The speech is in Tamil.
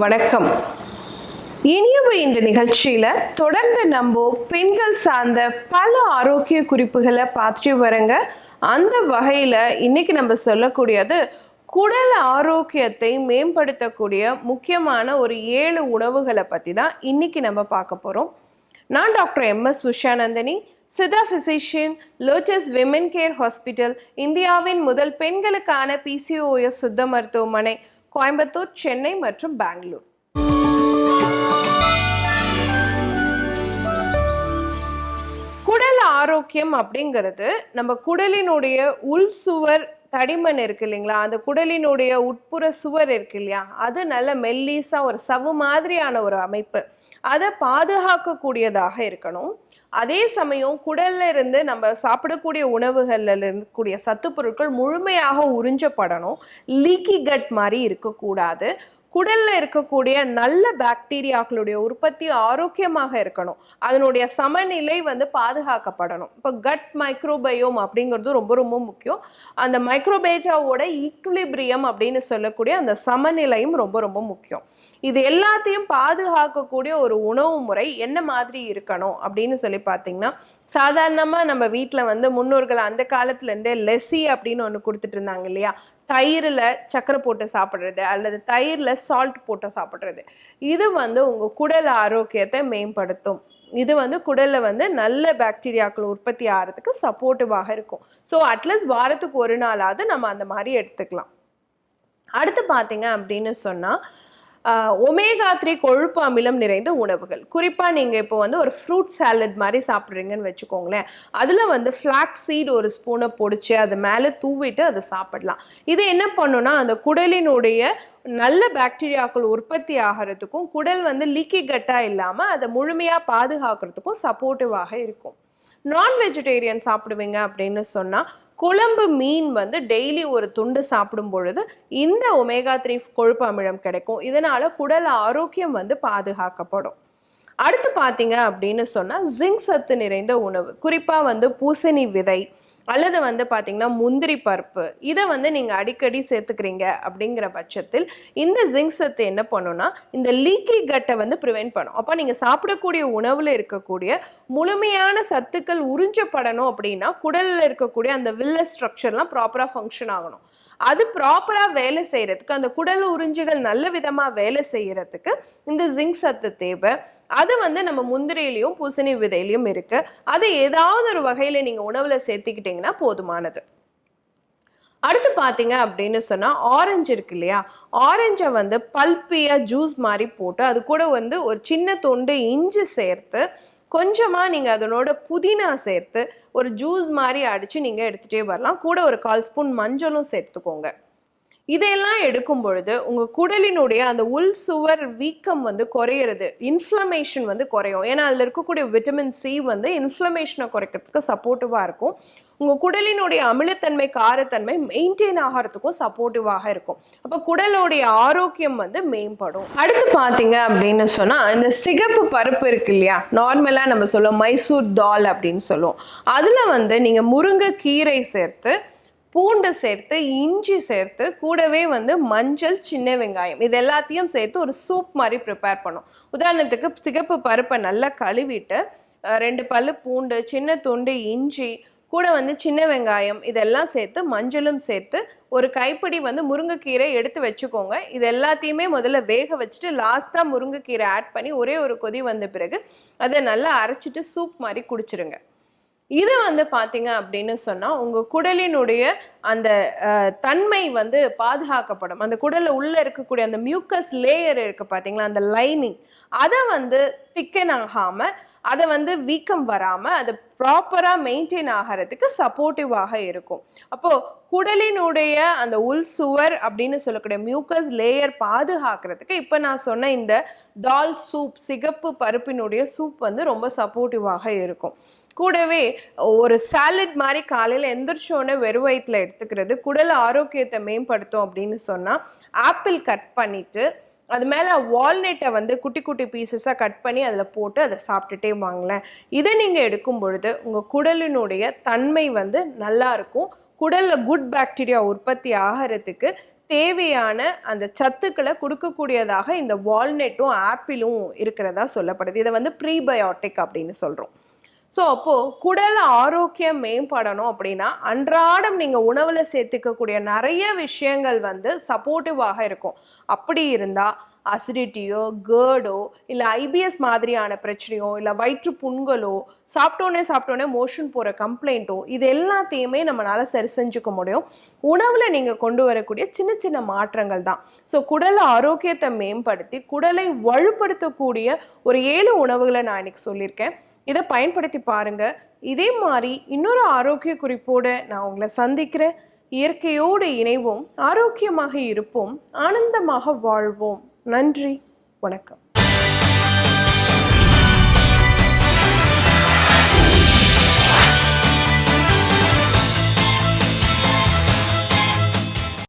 வணக்கம். இனியவை இந்த நிகழ்ச்சியில தொடர்ந்து நம்ம பெண்கள் சார்ந்த பல ஆரோக்கிய குறிப்புகளை பார்த்துட்டு வரங்க. அந்த வகையில இன்னைக்கு நம்ம சொல்லக்கூடியது குடல் ஆரோக்கியத்தை மேம்படுத்தக்கூடிய முக்கியமான ஒரு 7 உணவுகளை பற்றி தான் இன்னைக்கு நம்ம பார்க்க போகிறோம். நான் doctor MS. Usha Nandhini, Siddha physician, lotus women care hospital, இந்தியாவின் முதல் பெண்களுக்கான PCOS சித்த மருத்துவமனை, கோயம்புத்தூர், சென்னை மற்றும் பெங்களூர். குடல் ஆரோக்கியம் அப்படிங்கிறது நம்ம குடலினுடைய உள் சுவர் தடிமன் இருக்கு இல்லைங்களா, அந்த குடலினுடைய உட்புற சுவர் இருக்கு இல்லையா, அது நல்ல மெல்லிசா ஒரு சவ்வு மாதிரியான ஒரு அமைப்பு. அதை பாதுகாக்கக்கூடியதாக இருக்கணும். அதே சமயம் குடல்ல இருந்து நம்ம சாப்பிடக்கூடிய உணவுகள்ல இருக்கக்கூடிய சத்து பொருட்கள் முழுமையாக உறிஞ்சப்படணும். லீக்கி கட் மாதிரி இருக்கக்கூடாது. குடல்ல இருக்கக்கூடிய நல்ல பாக்டீரியாக்களுடைய உற்பத்தி ஆரோக்கியமாக இருக்கணும். அதனுடைய சமநிலை பாதுகாக்கப்படணும். இப்போ கட் மைக்ரோபயோம் அப்படிங்கிறது ரொம்ப ரொம்ப முக்கியம். அந்த மைக்ரோபேட்டாவோட ஈக்விலிபிரியம் அப்படின்னு சொல்லக்கூடிய அந்த சமநிலையும் ரொம்ப ரொம்ப முக்கியம். இது எல்லாத்தையும் பாதுகாக்கக்கூடிய ஒரு உணவு முறை என்ன மாதிரி இருக்கணும் அப்படின்னு சொல்லி பார்த்தீங்கன்னா, சாதாரணமாக நம்ம வீட்டில் முன்னோர்கள் அந்த காலத்துலேருந்தே லெசி அப்படின்னு ஒன்று கொடுத்துட்டு இருந்தாங்க இல்லையா, தயிரில் சர்க்கரை போட்டு சாப்பிட்றது அல்லது தயிரில் சால்ட் போட்டு சாப்பிட்றது. இது உங்கள் குடல் ஆரோக்கியத்தை மேம்படுத்தும். இது குடலில் நல்ல பாக்டீரியாக்கள் உற்பத்தி ஆகிறதுக்கு சப்போர்ட்டிவாக இருக்கும். ஸோ அட்லீஸ்ட் வாரத்துக்கு ஒரு நாளாவது நம்ம அந்த மாதிரி எடுத்துக்கலாம். அடுத்து பார்த்தீங்க அப்படின்னு சொன்னால், ஒமேகா 3 கொழுப்பு அமிலம் நிறைந்த உணவுகள். குறிப்பாக நீங்கள் இப்போ ஒரு ஃப்ரூட் சாலட் மாதிரி சாப்பிட்றீங்கன்னு வச்சுக்கோங்களேன். அதில் ஃப்ளாக்ஸ் சீட் ஒரு ஸ்பூனை பொடிச்சு அது மேலே தூவிட்டு அதை சாப்பிடலாம். இது என்ன பண்ணுன்னா, அந்த குடலினுடைய நல்ல பாக்டீரியாக்கள் உற்பத்தி ஆகிறதுக்கும் குடல் லீக்கி கட்டாக இல்லாமல் அதை முழுமையாக பாதுகாக்கிறதுக்கும் சப்போர்ட்டிவாக இருக்கும். நான் வெஜிடேரியன் சாப்பிடுவீங்க அப்படின்னு சொன்னால், குழம்பு மீன் டெய்லி ஒரு துண்டு சாப்பிடும் பொழுது இந்த ஒமேகா 3 கொழுப்பு அமிலம் கிடைக்கும். இதனால குடல் ஆரோக்கியம் பாதுகாக்கப்படும். அடுத்து பார்த்தீங்க அப்படின்னு சொன்னால், ஜிங்க் சத்து நிறைந்த உணவு. குறிப்பாக பூசணி விதை அல்லது பார்த்தீங்கன்னா முந்திரி பருப்பு, இதை நீங்கள் அடிக்கடி சேர்த்துக்கிறீங்க அப்படிங்கிற பட்சத்தில் இந்த ஜிங்க் சத்து என்ன பண்ணுன்னா, இந்த லீக்கி கட்டை ப்ரிவென்ட் பண்ணும். அப்போ நீங்கள் சாப்பிடக்கூடிய உணவில் இருக்கக்கூடிய முழுமையான சத்துக்கள் உறிஞ்சப்படணும் அப்படின்னா குடலில் இருக்கக்கூடிய அந்த வில்ல ஸ்ட்ரக்சர்லாம் ப்ராப்பராக ஃபங்க்ஷன் ஆகணும். அது ப்ராப்பராக வேலை செய்கிறதுக்கு, அந்த குடல் உறிஞ்சிகள் நல்ல விதமாக வேலை செய்கிறதுக்கு இந்த ஜிங்க் சத்து தேவை. அது நம்ம முந்திரியிலையும் பூசணி விதையிலையும் இருக்கு. அது ஏதாவது ஒரு வகையில் நீங்கள் உணவில் சேர்த்துக்கிட்டிங்கன்னா போதுமானது. அடுத்து பார்த்தீங்க அப்படின்னு சொன்னால், ஆரஞ்சு இருக்கு இல்லையா, ஆரஞ்சை பல்பியாக ஜூஸ் மாதிரி போட்டு அது கூட ஒரு சின்ன துண்டு இஞ்சி சேர்த்து கொஞ்சமாக நீங்கள் அதனோட புதினா சேர்த்து ஒரு ஜூஸ் மாதிரி அடித்து நீங்கள் எடுத்துகிட்டே வரலாம். கூட ஒரு 1/4 ஸ்பூன் மஞ்சளும் சேர்த்துக்கோங்க. இதையெல்லாம் எடுக்கும் பொழுது உங்கள் குடலினுடைய அந்த உள் சுவர் வீக்கம் குறையிறது, இன்ஃப்ளமேஷன் குறையும். ஏன்னா அதில் இருக்கக்கூடிய விட்டமின் சி இன்ஃப்ளமேஷனை குறைக்கிறதுக்கு சப்போர்ட்டிவாக இருக்கும். உங்கள் குடலினுடைய அமிலத்தன்மை காரத்தன்மை மெயின்டைன் ஆகிறதுக்கும் சப்போர்ட்டிவாக இருக்கும். அப்போ குடலுடைய ஆரோக்கியம் மேம்படும். அடுத்து பார்த்தீங்க அப்படின்னு சொன்னால், இந்த சிகப்பு பருப்பு இருக்கு இல்லையா, நார்மலாக நம்ம சொல்லுவோம் மைசூர் தால் அப்படின்னு சொல்லுவோம். அதில் நீங்கள் முருங்கைக்கீரை சேர்த்து, பூண்டு சேர்த்து, இஞ்சி சேர்த்து, கூடவே மஞ்சள், சின்ன வெங்காயம், இது எல்லாத்தையும் சேர்த்து ஒரு சூப் மாதிரி ப்ரிப்பேர் பண்ணும். உதாரணத்துக்கு சிகப்பு பருப்பை நல்லா கழுவிட்டு 2 பல்லு பூண்டு, சின்ன துண்டு இஞ்சி, கூட சின்ன வெங்காயம் இதெல்லாம் சேர்த்து மஞ்சளும் சேர்த்து ஒரு கைப்பிடி முருங்கைக்கீரை எடுத்து வச்சுக்கோங்க. இது எல்லாத்தையுமே முதல்ல வேக வச்சுட்டு லாஸ்ட்டாக முருங்கைக்கீரை ஆட் பண்ணி ஒரே ஒரு கொதி வந்த பிறகு அதை நல்லா அரைச்சிட்டு சூப் மாதிரி குடிச்சிருங்க. இது பார்த்தீங்க அப்படின்னு சொன்னால், உங்கள் குடலினுடைய அந்த தன்மை பாதுகாக்கப்படும். அந்த குடலில் உள்ளே இருக்கக்கூடிய அந்த மியூக்கஸ் லேயர் இருக்குது பார்த்தீங்களா, அந்த லைனிங், அதை திக்கன் ஆகாமல், அதை வீக்கம் வராமல், அதை ப்ராப்பராக மெயின்டைன் ஆகிறதுக்கு சப்போர்ட்டிவாக இருக்கும். அப்போது குடலினுடைய அந்த உள் சுவர் அப்படின்னு சொல்லக்கூடிய மியூக்கஸ் லேயர் பாதுகாக்கிறதுக்கு இப்போ நான் சொன்ன இந்த தால் சூப், சிகப்பு பருப்பினுடைய சூப் ரொம்ப சப்போர்ட்டிவாக இருக்கும். கூடவே ஒரு சாலட் மாதிரி காலையில் எந்திரிச்சோன்னே வெறும் வயிற்றில் எடுத்துக்கிறது குடல் ஆரோக்கியத்தை மேம்படுத்தும் அப்படின்னு சொன்னால், ஆப்பிள் கட் பண்ணிவிட்டு அது மேலே வால்நட்டை குட்டி குட்டி பீசஸாக கட் பண்ணி அதில் போட்டு அதை சாப்பிட்டுட்டே வாங்களேன். இதை நீங்கள் எடுக்கும் பொழுது உங்கள் குடலினுடைய தன்மை நல்லா இருக்கும். குடலில் குட் பாக்டீரியா உற்பத்தி ஆகிறதுக்கு தேவையான அந்த சத்துக்களை கொடுக்கக்கூடியதாக இந்த வால்நட்டும் ஆப்பிளும் இருக்கிறதா சொல்லப்படுது. இதை வந்து ப்ரீபயோட்டிக் அப்படின்னு சொல்கிறோம். ஸோ அப்போது குடல் ஆரோக்கியம் மேம்படணும் அப்படின்னா அன்றாடம் நீங்கள் உணவில் சேர்த்துக்கக்கூடிய நிறைய விஷயங்கள் வந்து சப்போர்ட்டிவாக இருக்கும். அப்படி இருந்தால் அசிடிட்டியோ கேர்டோ இல்லை ஐபிஎஸ் மாதிரியான பிரச்சனையோ இல்லை வயிற்று புண்களோ சாப்பிட்டோன்னே மோஷன் போகிற கம்ப்ளைண்ட்டோ இது எல்லாத்தையுமே நம்மளால் சரி செஞ்சுக்க முடியும் உணவில் நீங்கள் கொண்டு வரக்கூடிய சின்ன சின்ன மாற்றங்கள் தான். ஸோ குடல் ஆரோக்கியத்தை மேம்படுத்தி குடலை வலுப்படுத்தக்கூடிய ஒரு 7 உணவுகளை நான் இன்னைக்கு சொல்லியிருக்கேன். இதை பயன்படுத்தி பாருங்க. இதே மாதிரி இன்னொரு ஆரோக்கிய குறிப்போடு நான் உங்களை சந்திக்கிறேன். இயற்கையோடு இணைவோம், ஆரோக்கியமாக இருப்போம், ஆனந்தமாக வாழ்வோம். நன்றி, வணக்கம்.